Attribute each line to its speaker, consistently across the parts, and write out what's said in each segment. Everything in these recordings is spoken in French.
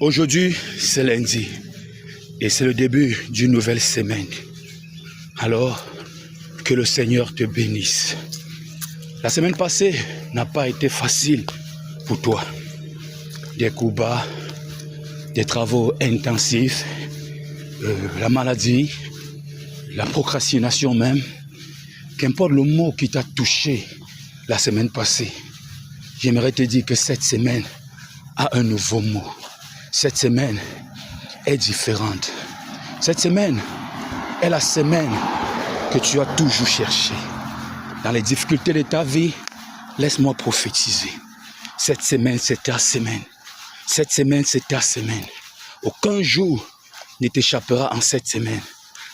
Speaker 1: Aujourd'hui, c'est lundi et c'est le début d'une nouvelle semaine. Alors, que le Seigneur te bénisse. La semaine passée n'a pas été facile pour toi. Des coups bas, des travaux intensifs, la maladie, la procrastination même. Qu'importe le mot qui t'a touché la semaine passée, j'aimerais te dire que cette semaine a un nouveau mot. Cette semaine est différente. Cette semaine est la semaine que tu as toujours cherché. Dans les difficultés de ta vie, laisse-moi prophétiser. Cette semaine, c'est ta semaine. Cette semaine, c'est ta semaine. Aucun jour ne t'échappera en cette semaine.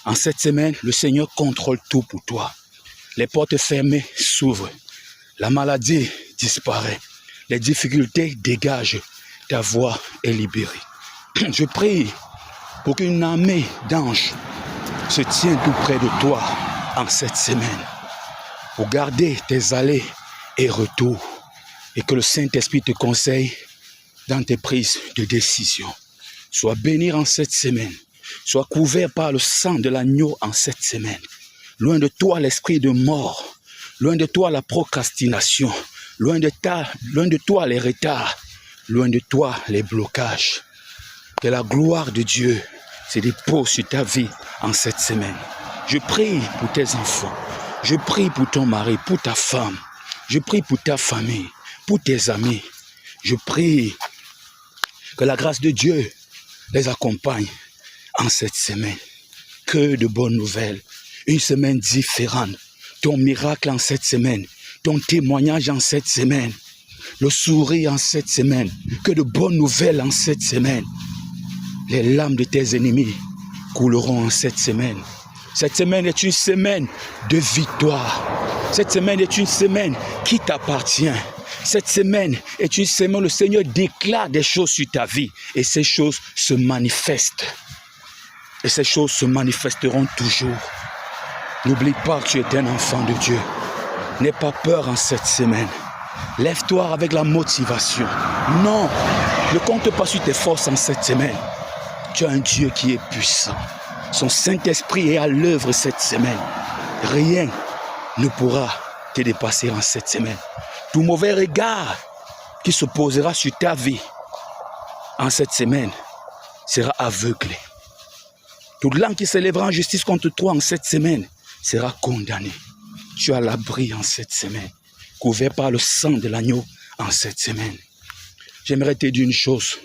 Speaker 1: En cette semaine, le Seigneur contrôle tout pour toi. Les portes fermées s'ouvrent. La maladie disparaît. Les difficultés dégagent. Ta voix est libérée. Je prie pour qu'une armée d'anges se tienne tout près de toi en cette semaine, pour garder tes allées et retours, et que le Saint-Esprit te conseille dans tes prises de décision. Sois béni en cette semaine, sois couvert par le sang de l'agneau en cette semaine. Loin de toi l'esprit de mort, loin de toi la procrastination, loin de toi les retards, loin de toi les blocages. Que la gloire de Dieu se dépose sur ta vie en cette semaine. Je prie pour tes enfants, je prie pour ton mari, pour ta femme, je prie pour ta famille, pour tes amis. Je prie que la grâce de Dieu les accompagne en cette semaine. Que de bonnes nouvelles, une semaine différente, ton miracle en cette semaine, ton témoignage en cette semaine, le sourire en cette semaine, que de bonnes nouvelles en cette semaine. Les larmes de tes ennemis couleront en cette semaine. Cette semaine est une semaine de victoire. Cette semaine est une semaine qui t'appartient. Cette semaine est une semaine où le Seigneur déclare des choses sur ta vie. Et ces choses se manifestent. Et ces choses se manifesteront toujours. N'oublie pas que tu es un enfant de Dieu. N'aie pas peur en cette semaine. Lève-toi avec la motivation. Non, ne compte pas sur tes forces en cette semaine. Tu as un Dieu qui est puissant. Son Saint-Esprit est à l'œuvre cette semaine. Rien ne pourra te dépasser en cette semaine. Tout mauvais regard qui se posera sur ta vie en cette semaine sera aveuglé. Toute langue qui s'élèvera en justice contre toi en cette semaine sera condamné. Tu as l'abri en cette semaine, couvert par le sang de l'agneau en cette semaine. J'aimerais te dire une chose.